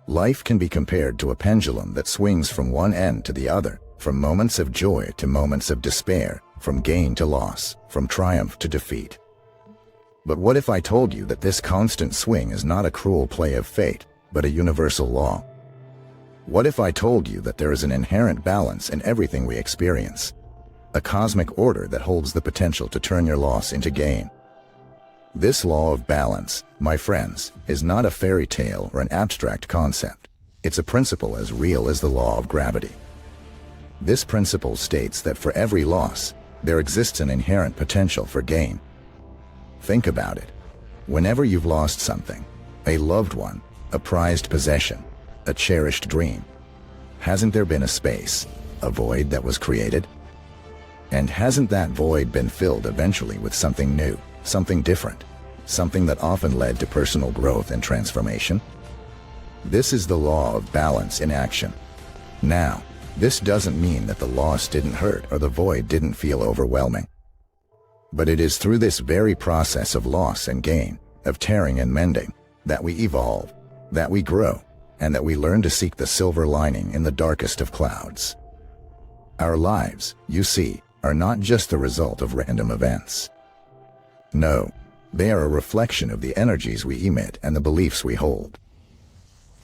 Life can be compared to a pendulum that swings from one end to the other, from moments of joy to moments of despair, from gain to loss, from triumph to defeat. But what if I told you that this constant swing is not a cruel play of fate, but a universal law? What if I told you that there is an inherent balance in everything we experience? A cosmic order that holds the potential to turn your loss into gain. This law of balance, my friends, is not a fairy tale or an abstract concept. It's a principle as real as the law of gravity. This principle states that for every loss, there exists an inherent potential for gain. Think about it. Whenever you've lost something, a loved one, a prized possession, a cherished dream, hasn't there been a space, a void that was created? And hasn't that void been filled eventually with something new, something different, something that often led to personal growth and transformation? This is the law of balance in action. Now, this doesn't mean that the loss didn't hurt or the void didn't feel overwhelming. But it is through this very process of loss and gain, of tearing and mending, that we evolve, that we grow, and that we learn to seek the silver lining in the darkest of clouds. Our lives, you see, are not just the result of random events. No, they are a reflection of the energies we emit and the beliefs we hold.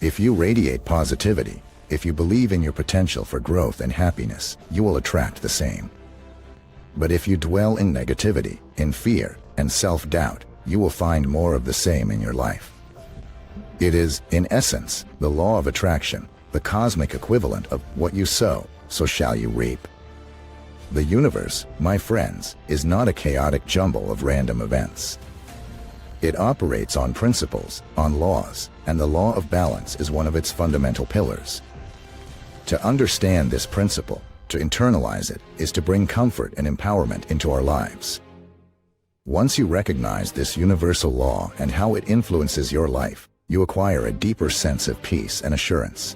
If you radiate positivity, if you believe in your potential for growth and happiness, you will attract the same. But if you dwell in negativity, in fear, and self-doubt, you will find more of the same in your life. It is, in essence, the law of attraction, the cosmic equivalent of what you sow, so shall you reap. The universe, my friends, is not a chaotic jumble of random events. It operates on principles, on laws, and the law of balance is one of its fundamental pillars. To understand this principle, to internalize it, is to bring comfort and empowerment into our lives. Once you recognize this universal law and how it influences your life, you acquire a deeper sense of peace and assurance.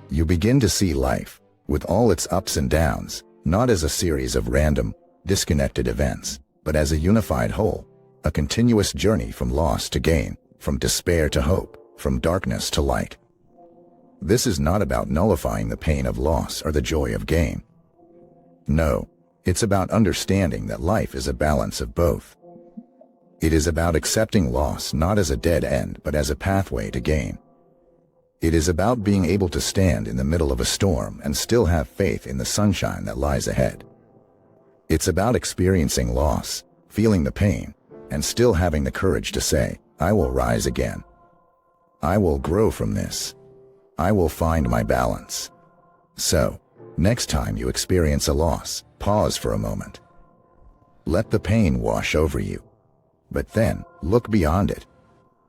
You begin to see life, with all its ups and downs, not as a series of random, disconnected events, but as a unified whole, a continuous journey from loss to gain, from despair to hope, from darkness to light. This is not about nullifying the pain of loss or the joy of gain. No, it's about understanding that life is a balance of both. It is about accepting loss not as a dead end but as a pathway to gain. It is about being able to stand in the middle of a storm and still have faith in the sunshine that lies ahead. It's about experiencing loss, feeling the pain, and still having the courage to say, I will rise again. I will grow from this. I will find my balance. So, next time you experience a loss, pause for a moment. Let the pain wash over you. But then, look beyond it.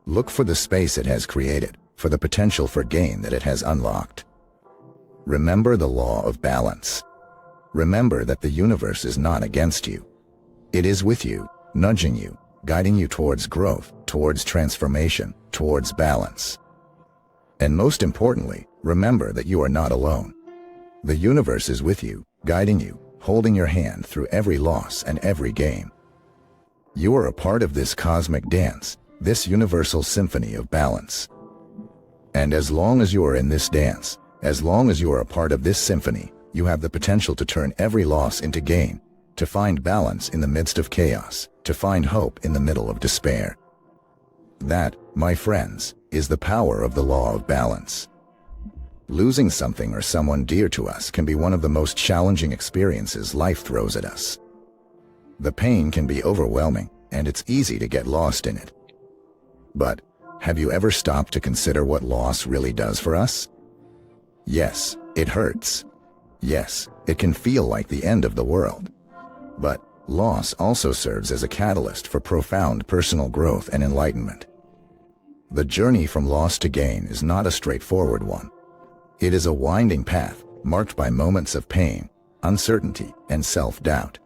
Look for the space it has created, for the potential for gain that it has unlocked. Remember the law of balance. Remember that the universe is not against you. It is with you, nudging you, guiding you towards growth, towards transformation, towards balance. And most importantly, remember that you are not alone. The universe is with you, guiding you, holding your hand through every loss and every gain. You are a part of this cosmic dance, this universal symphony of balance. And as long as you are in this dance, as long as you are a part of this symphony, you have the potential to turn every loss into gain, to find balance in the midst of chaos, to find hope in the middle of despair. That, my friends, is the power of the law of balance. Losing something or someone dear to us can be one of the most challenging experiences life throws at us. The pain can be overwhelming, and it's easy to get lost in it. But, have you ever stopped to consider what loss really does for us? Yes, it hurts. Yes, it can feel like the end of the world. But, loss also serves as a catalyst for profound personal growth and enlightenment. The journey from loss to gain is not a straightforward one. It is a winding path, marked by moments of pain, uncertainty, and self-doubt.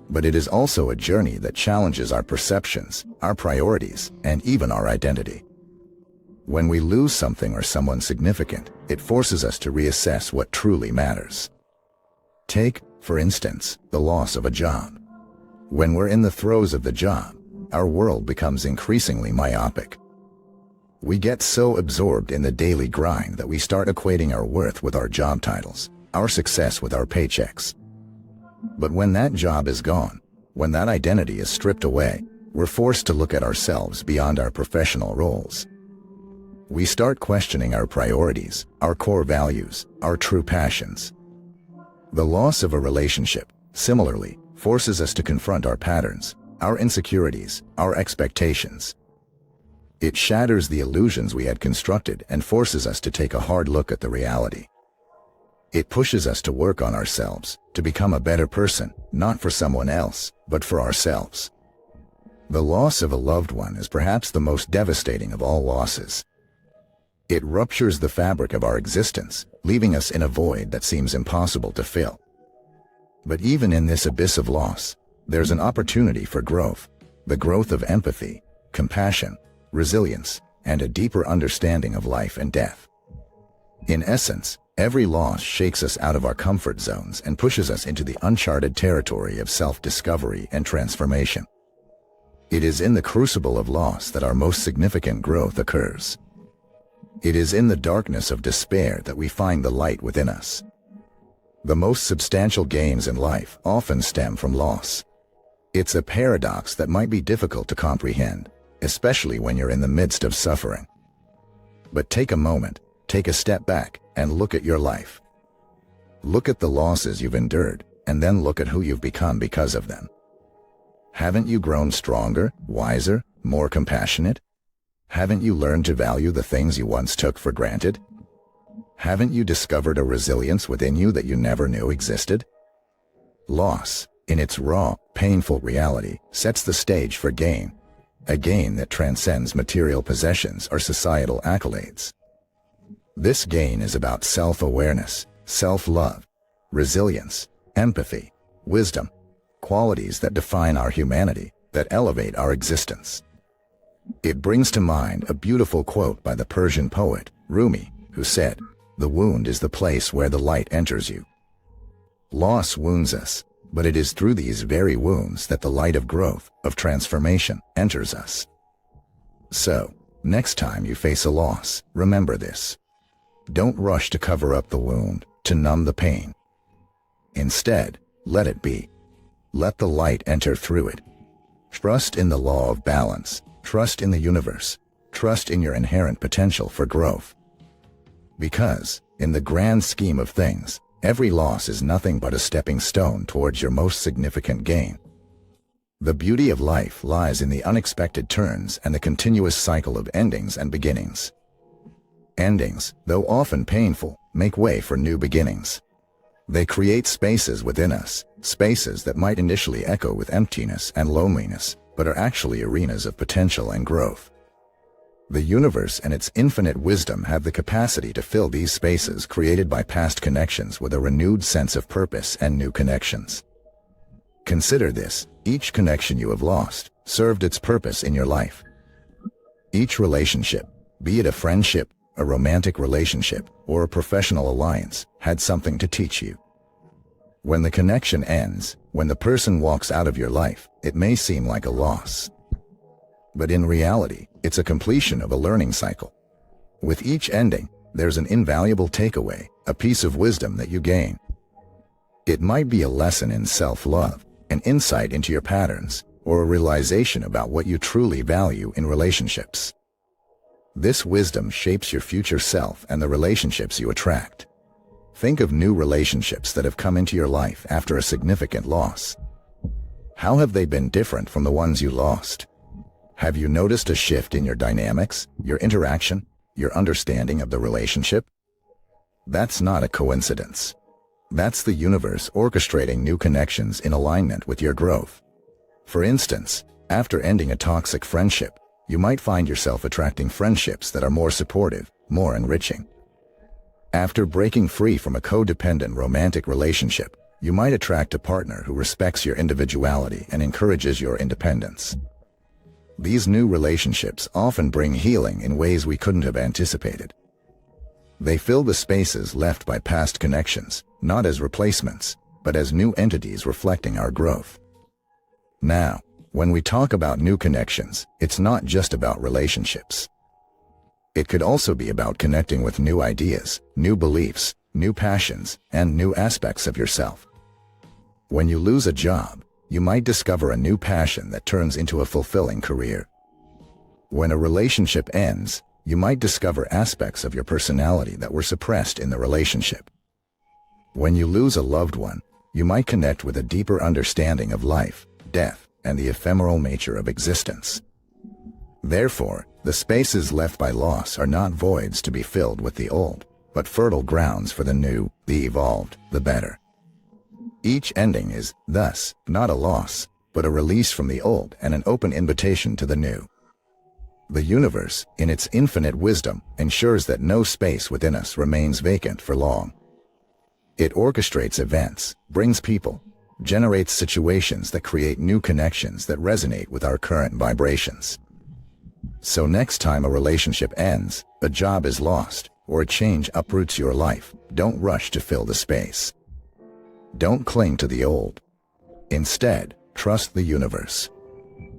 But it is also a journey that challenges our perceptions, our priorities, and even our identity. When we lose something or someone significant, it forces us to reassess what truly matters. Take, for instance, the loss of a job. When we're in the throes of the job, our world becomes increasingly myopic. We get so absorbed in the daily grind that we start equating our worth with our job titles, our success with our paychecks. But when that job is gone, when that identity is stripped away, we're forced to look at ourselves beyond our professional roles. We start questioning our priorities, our core values, our true passions. The loss of a relationship, similarly, forces us to confront our patterns, our insecurities, our expectations. It shatters the illusions we had constructed and forces us to take a hard look at the reality. It pushes us to work on ourselves, to become a better person, not for someone else, but for ourselves. The loss of a loved one is perhaps the most devastating of all losses. It ruptures the fabric of our existence, leaving us in a void that seems impossible to fill. But even in this abyss of loss, there's an opportunity for growth, the growth of empathy, compassion, resilience, and a deeper understanding of life and death. In essence, every loss shakes us out of our comfort zones and pushes us into the uncharted territory of self-discovery and transformation. It is in the crucible of loss that our most significant growth occurs. It is in the darkness of despair that we find the light within us. The most substantial gains in life often stem from loss. It's a paradox that might be difficult to comprehend, especially when you're in the midst of suffering. But take a moment, take a step back, and look at your life. Look at the losses you've endured, and then look at who you've become because of them. Haven't you grown stronger, wiser, more compassionate? Haven't you learned to value the things you once took for granted? Haven't you discovered a resilience within you that you never knew existed? Loss, in its raw, painful reality, sets the stage for gain, a gain that transcends material possessions or societal accolades. This gain is about self-awareness, self-love, resilience, empathy, wisdom, qualities that define our humanity, that elevate our existence. It brings to mind a beautiful quote by the Persian poet, Rumi, who said, "The wound is the place where the light enters you." Loss wounds us, but it is through these very wounds that the light of growth, of transformation, enters us. So, next time you face a loss, remember this. Don't rush to cover up the wound, to numb the pain. Instead, let it be. Let the light enter through it. Trust in the law of balance. Trust in the universe. Trust in your inherent potential for growth. Because, in the grand scheme of things, every loss is nothing but a stepping stone towards your most significant gain. The beauty of life lies in the unexpected turns and the continuous cycle of endings and beginnings. Endings, though often painful, make way for new beginnings. They create spaces within us, spaces that might initially echo with emptiness and loneliness, but are actually arenas of potential and growth. The universe and its infinite wisdom have the capacity to fill these spaces created by past connections with a renewed sense of purpose and new connections. Consider this: each connection you have lost served its purpose in your life. Each relationship, be it a friendship, a romantic relationship, or a professional alliance, had something to teach you. When the connection ends, when the person walks out of your life, it may seem like a loss. But in reality, it's a completion of a learning cycle. With each ending, there's an invaluable takeaway, a piece of wisdom that you gain. It might be a lesson in self-love, an insight into your patterns, or a realization about what you truly value in relationships. This wisdom shapes your future self and the relationships you attract. Think of new relationships that have come into your life after a significant loss. How have they been different from the ones you lost? Have you noticed a shift in your dynamics, your interaction, your understanding of the relationship? That's not a coincidence. That's the universe orchestrating new connections in alignment with your growth. For instance, after ending a toxic friendship, you might find yourself attracting friendships that are more supportive, more enriching. After breaking free from a codependent romantic relationship, you might attract a partner who respects your individuality and encourages your independence. These new relationships often bring healing in ways we couldn't have anticipated. They fill the spaces left by past connections, not as replacements, but as new entities reflecting our growth. Now, when we talk about new connections, it's not just about relationships. It could also be about connecting with new ideas, new beliefs, new passions, and new aspects of yourself. When you lose a job, you might discover a new passion that turns into a fulfilling career. When a relationship ends, you might discover aspects of your personality that were suppressed in the relationship. When you lose a loved one, you might connect with a deeper understanding of life, death, and the ephemeral nature of existence. Therefore, the spaces left by loss are not voids to be filled with the old, but fertile grounds for the new, the evolved, the better. Each ending is, thus, not a loss, but a release from the old and an open invitation to the new. The universe, in its infinite wisdom, ensures that no space within us remains vacant for long. It orchestrates events, brings people, generates situations that create new connections that resonate with our current vibrations. So next time a relationship ends, a job is lost, or a change uproots your life, don't rush to fill the space. Don't cling to the old. Instead, trust the universe.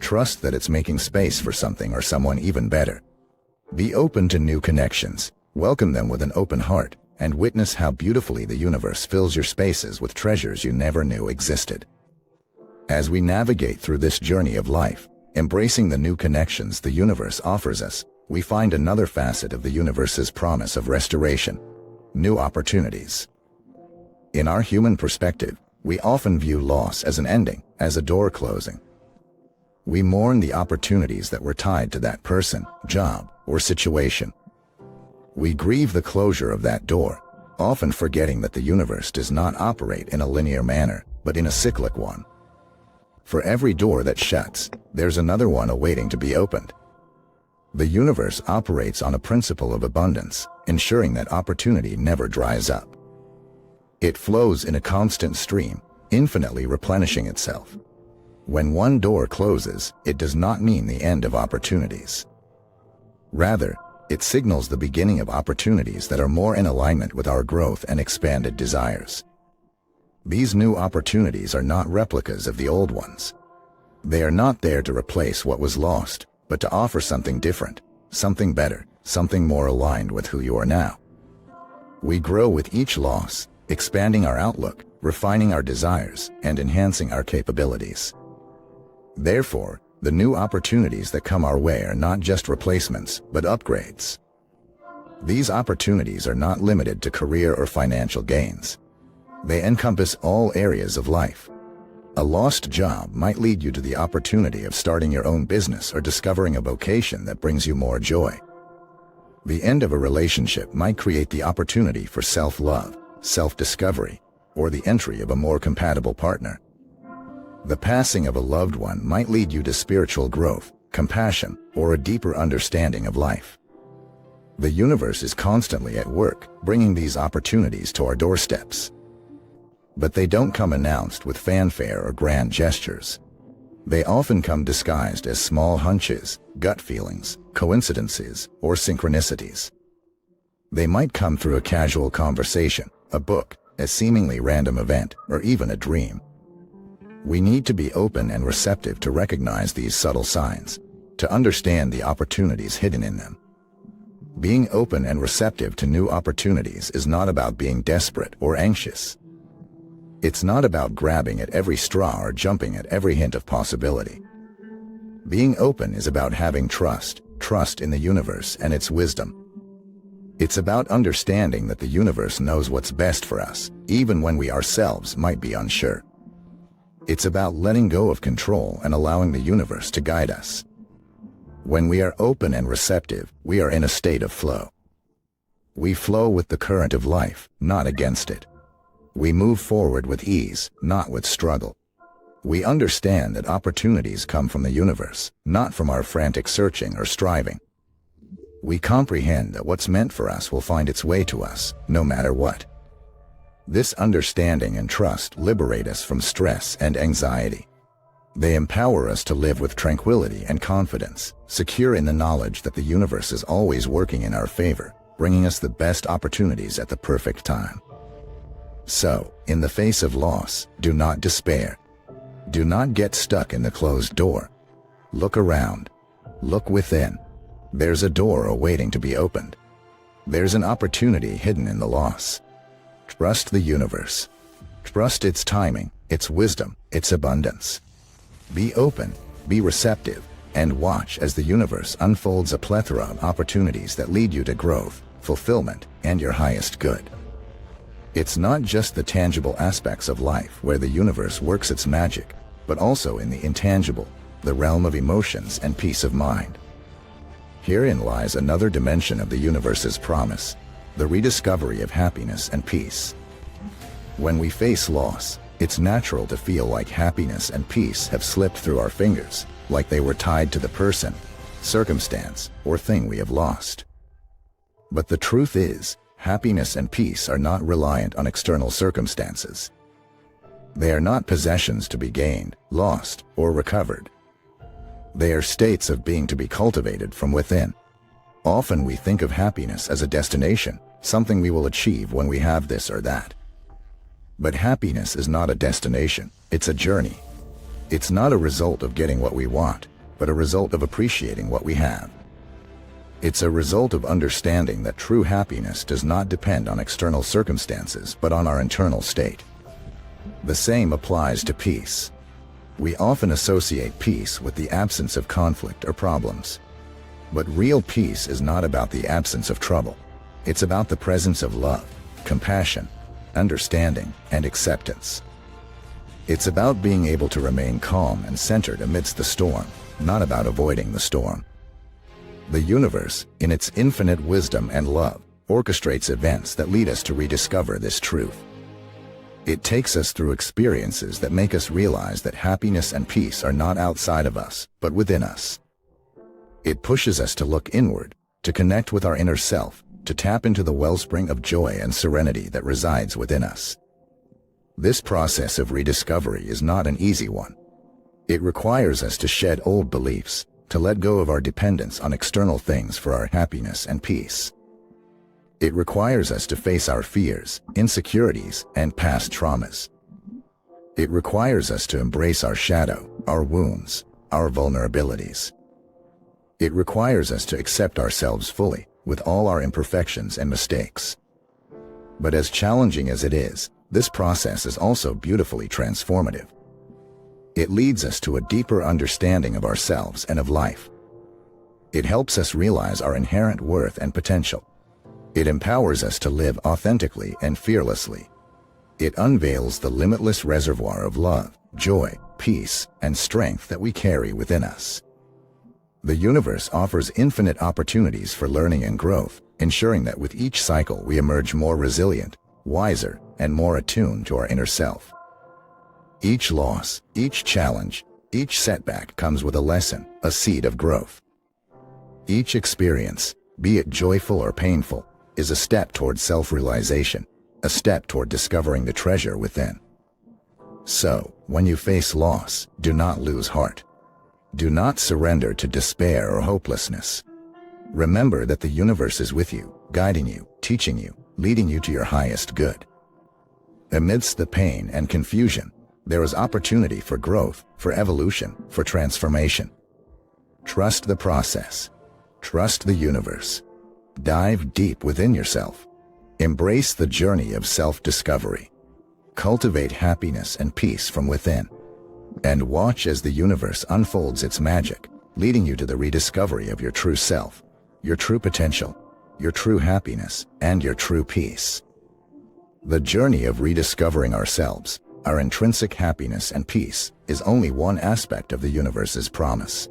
Trust that it's making space for something or someone even better. Be open to new connections, welcome them with an open heart, and witness how beautifully the universe fills your spaces with treasures you never knew existed. As we navigate through this journey of life, embracing the new connections the universe offers us, we find another facet of the universe's promise of restoration: new opportunities. In our human perspective, we often view loss as an ending, as a door closing. We mourn the opportunities that were tied to that person, job, or situation. We grieve the closure of that door, often forgetting that the universe does not operate in a linear manner, but in a cyclic one. For every door that shuts, there's another one awaiting to be opened. The universe operates on a principle of abundance, ensuring that opportunity never dries up. It flows in a constant stream, infinitely replenishing itself. When one door closes, it does not mean the end of opportunities. Rather, it signals the beginning of opportunities that are more in alignment with our growth and expanded desires. These new opportunities are not replicas of the old ones. They are not there to replace what was lost, but to offer something different, something better, something more aligned with who you are now. We grow with each loss, expanding our outlook, refining our desires, and enhancing our capabilities. Therefore, the new opportunities that come our way are not just replacements, but upgrades. These opportunities are not limited to career or financial gains. They encompass all areas of life. A lost job might lead you to the opportunity of starting your own business or discovering a vocation that brings you more joy. The end of a relationship might create the opportunity for self-love, self-discovery, or the entry of a more compatible partner. The passing of a loved one might lead you to spiritual growth, compassion, or a deeper understanding of life. The universe is constantly at work, bringing these opportunities to our doorsteps. But they don't come announced with fanfare or grand gestures. They often come disguised as small hunches, gut feelings, coincidences, or synchronicities. They might come through a casual conversation, a book, a seemingly random event, or even a dream. We need to be open and receptive to recognize these subtle signs, to understand the opportunities hidden in them. Being open and receptive to new opportunities is not about being desperate or anxious. It's not about grabbing at every straw or jumping at every hint of possibility. Being open is about having trust in the universe and its wisdom. It's about understanding that the universe knows what's best for us, even when we ourselves might be unsure. It's about letting go of control and allowing the universe to guide us. When we are open and receptive, we are in a state of flow. We flow with the current of life, not against it. We move forward with ease, not with struggle. We understand that opportunities come from the universe, not from our frantic searching or striving. We comprehend that what's meant for us will find its way to us, no matter what. This understanding and trust liberate us from stress and anxiety. They empower us to live with tranquility and confidence, secure in the knowledge that the universe is always working in our favor, bringing us the best opportunities at the perfect time. So, in the face of loss, do not despair. Do not get stuck in the closed door. Look around. Look within. There's a door awaiting to be opened. There's an opportunity hidden in the loss. Trust the universe. Trust its timing, its wisdom, its abundance. Be open, be receptive, and watch as the universe unfolds a plethora of opportunities that lead you to growth, fulfillment, and your highest good. It's not just the tangible aspects of life where the universe works its magic, but also in the intangible, the realm of emotions and peace of mind. Herein lies another dimension of the universe's promise, the rediscovery of happiness and peace. When we face loss, it's natural to feel like happiness and peace have slipped through our fingers, like they were tied to the person, circumstance, or thing we have lost. But the truth is, happiness and peace are not reliant on external circumstances. They are not possessions to be gained, lost, or recovered. They are states of being to be cultivated from within. Often we think of happiness as a destination, something we will achieve when we have this or that. But happiness is not a destination, it's a journey. It's not a result of getting what we want, but a result of appreciating what we have. It's a result of understanding that true happiness does not depend on external circumstances, but on our internal state. The same applies to peace. We often associate peace with the absence of conflict or problems. But real peace is not about the absence of trouble. It's about the presence of love, compassion, understanding, and acceptance. It's about being able to remain calm and centered amidst the storm, not about avoiding the storm. The universe, in its infinite wisdom and love, orchestrates events that lead us to rediscover this truth. It takes us through experiences that make us realize that happiness and peace are not outside of us, but within us. It pushes us to look inward, to connect with our inner self, to tap into the wellspring of joy and serenity that resides within us. This process of rediscovery is not an easy one. It requires us to shed old beliefs, to let go of our dependence on external things for our happiness and peace. It requires us to face our fears, insecurities, and past traumas. It requires us to embrace our shadow, our wounds, our vulnerabilities. It requires us to accept ourselves fully, with all our imperfections and mistakes. But as challenging as it is, this process is also beautifully transformative. It leads us to a deeper understanding of ourselves and of life. It helps us realize our inherent worth and potential. It empowers us to live authentically and fearlessly. It unveils the limitless reservoir of love, joy, peace, and strength that we carry within us. The universe offers infinite opportunities for learning and growth, ensuring that with each cycle we emerge more resilient, wiser, and more attuned to our inner self. Each loss, each challenge, each setback comes with a lesson, a seed of growth. Each experience, be it joyful or painful, is a step toward self-realization, a step toward discovering the treasure within. So, when you face loss, do not lose heart. Do not surrender to despair or hopelessness. Remember that the universe is with you, guiding you, teaching you, leading you to your highest good. Amidst the pain and confusion, there is opportunity for growth, for evolution, for transformation. Trust the process. Trust the universe. Dive deep within yourself. Embrace the journey of self-discovery. Cultivate happiness and peace from within. And watch as the universe unfolds its magic, leading you to the rediscovery of your true self, your true potential, your true happiness, and your true peace. The journey of rediscovering ourselves, our intrinsic happiness and peace, is only one aspect of the universe's promise.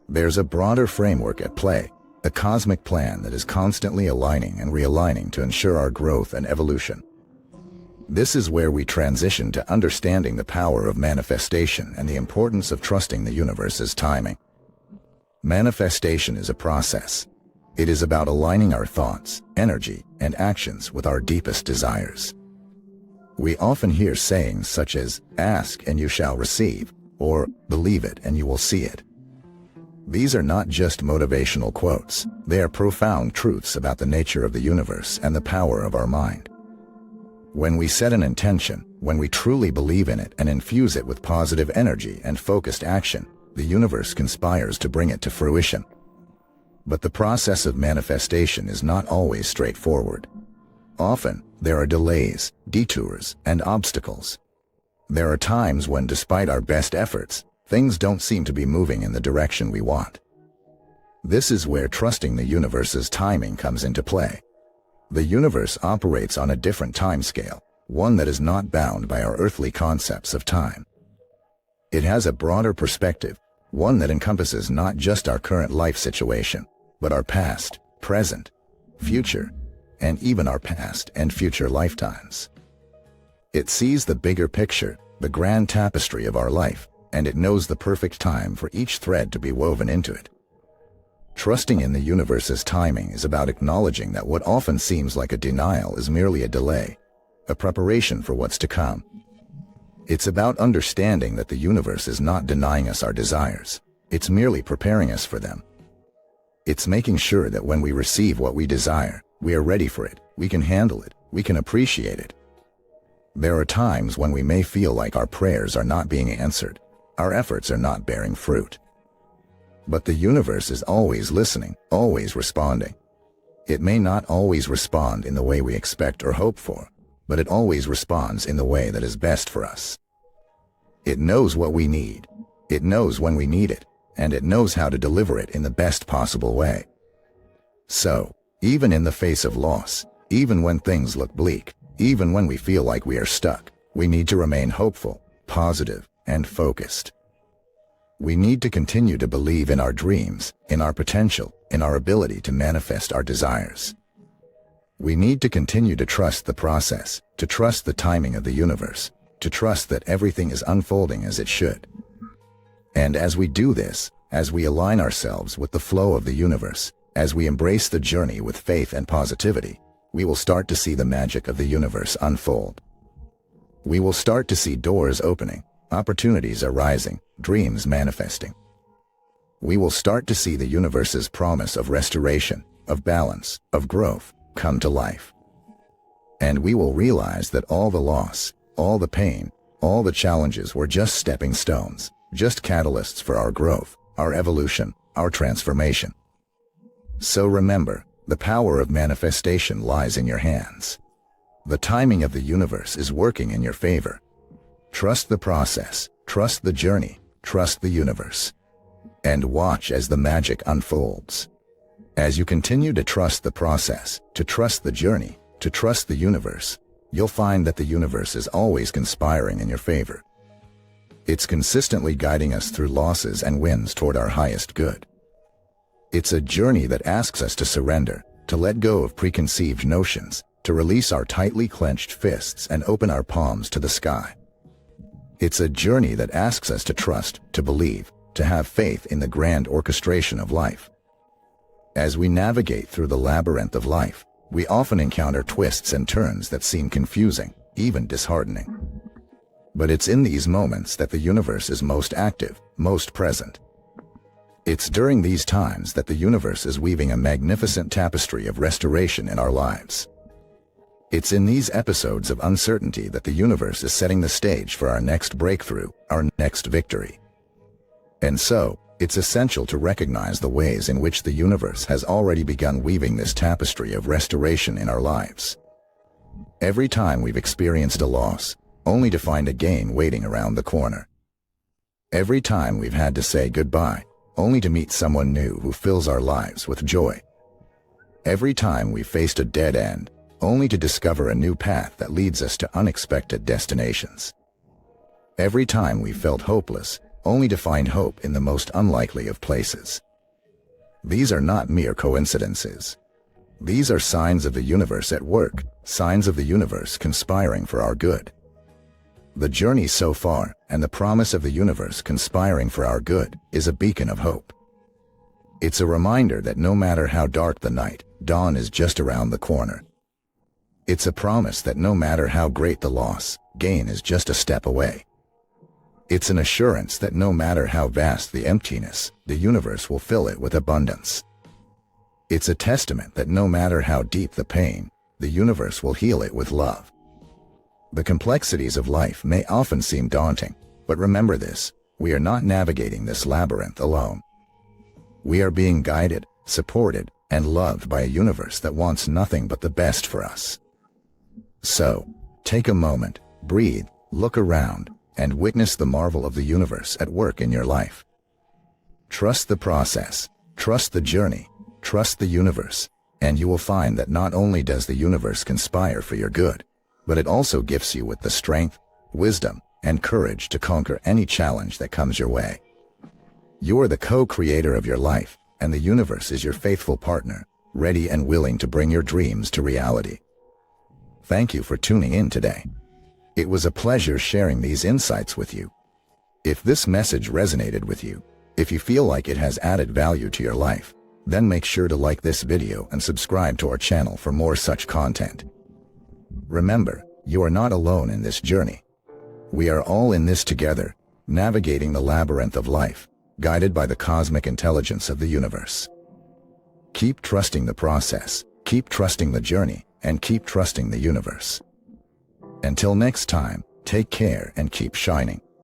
There's a broader framework at play, a cosmic plan that is constantly aligning and realigning to ensure our growth and evolution. This is where we transition to understanding the power of manifestation and the importance of trusting the universe's timing. Manifestation is a process. It is about aligning our thoughts, energy, and actions with our deepest desires. We often hear sayings such as, "Ask and you shall receive," or "Believe it and you will see it." These are not just motivational quotes, they are profound truths about the nature of the universe and the power of our mind. When we set an intention, when we truly believe in it and infuse it with positive energy and focused action, the universe conspires to bring it to fruition. But the process of manifestation is not always straightforward. Often, there are delays, detours, and obstacles. There are times when, despite our best efforts, things don't seem to be moving in the direction we want. This is where trusting the universe's timing comes into play. The universe operates on a different timescale, one that is not bound by our earthly concepts of time. It has a broader perspective, one that encompasses not just our current life situation, but our past, present, future, and even our past and future lifetimes. It sees the bigger picture, the grand tapestry of our life, and it knows the perfect time for each thread to be woven into it. Trusting in the universe's timing is about acknowledging that what often seems like a denial is merely a delay, a preparation for what's to come. It's about understanding that the universe is not denying us our desires, it's merely preparing us for them. It's making sure that when we receive what we desire, we are ready for it, we can handle it, we can appreciate it. There are times when we may feel like our prayers are not being answered, our efforts are not bearing fruit. But the universe is always listening, always responding. It may not always respond in the way we expect or hope for, but it always responds in the way that is best for us. It knows what we need, it knows when we need it, and it knows how to deliver it in the best possible way. So, even in the face of loss, even when things look bleak, even when we feel like we are stuck, we need to remain hopeful, positive, and focused. We need to continue to believe in our dreams, in our potential, in our ability to manifest our desires. We need to continue to trust the process, to trust the timing of the universe, to trust that everything is unfolding as it should. And as we do this, as we align ourselves with the flow of the universe, as we embrace the journey with faith and positivity, we will start to see the magic of the universe unfold. We will start to see doors opening, opportunities arising, dreams manifesting. We will start to see the universe's promise of restoration, of balance, of growth, come to life. And we will realize that all the loss, all the pain, all the challenges were just stepping stones, just catalysts for our growth, our evolution, our transformation. So remember, the power of manifestation lies in your hands. The timing of the universe is working in your favor. Trust the process, trust the journey, trust the universe. And watch as the magic unfolds. As you continue to trust the process, to trust the journey, to trust the universe, you'll find that the universe is always conspiring in your favor. It's consistently guiding us through losses and wins toward our highest good. It's a journey that asks us to surrender, to let go of preconceived notions, to release our tightly clenched fists and open our palms to the sky. It's a journey that asks us to trust, to believe, to have faith in the grand orchestration of life. As we navigate through the labyrinth of life, we often encounter twists and turns that seem confusing, even disheartening. But it's in these moments that the universe is most active, most present. It's during these times that the universe is weaving a magnificent tapestry of restoration in our lives. It's in these episodes of uncertainty that the universe is setting the stage for our next breakthrough, our next victory. And so, it's essential to recognize the ways in which the universe has already begun weaving this tapestry of restoration in our lives. Every time we've experienced a loss, only to find a gain waiting around the corner. Every time we've had to say goodbye, only to meet someone new who fills our lives with joy. Every time we've faced a dead end, only to discover a new path that leads us to unexpected destinations. Every time we felt hopeless, only to find hope in the most unlikely of places. These are not mere coincidences. These are signs of the universe at work, signs of the universe conspiring for our good. The journey so far, and the promise of the universe conspiring for our good, is a beacon of hope. It's a reminder that no matter how dark the night, dawn is just around the corner. It's a promise that no matter how great the loss, gain is just a step away. It's an assurance that no matter how vast the emptiness, the universe will fill it with abundance. It's a testament that no matter how deep the pain, the universe will heal it with love. The complexities of life may often seem daunting, but remember this: we are not navigating this labyrinth alone. We are being guided, supported, and loved by a universe that wants nothing but the best for us. So, take a moment, breathe, look around, and witness the marvel of the universe at work in your life. Trust the process, trust the journey, trust the universe, and you will find that not only does the universe conspire for your good, but it also gifts you with the strength, wisdom, and courage to conquer any challenge that comes your way. You are the co-creator of your life, and the universe is your faithful partner, ready and willing to bring your dreams to reality. Thank you for tuning in today. It was a pleasure sharing these insights with you. If this message resonated with you, if you feel like it has added value to your life, then make sure to like this video and subscribe to our channel for more such content. Remember, you are not alone in this journey. We are all in this together, navigating the labyrinth of life, guided by the cosmic intelligence of the universe. Keep trusting the process, keep trusting the journey, and keep trusting the universe. Until next time, take care and keep shining.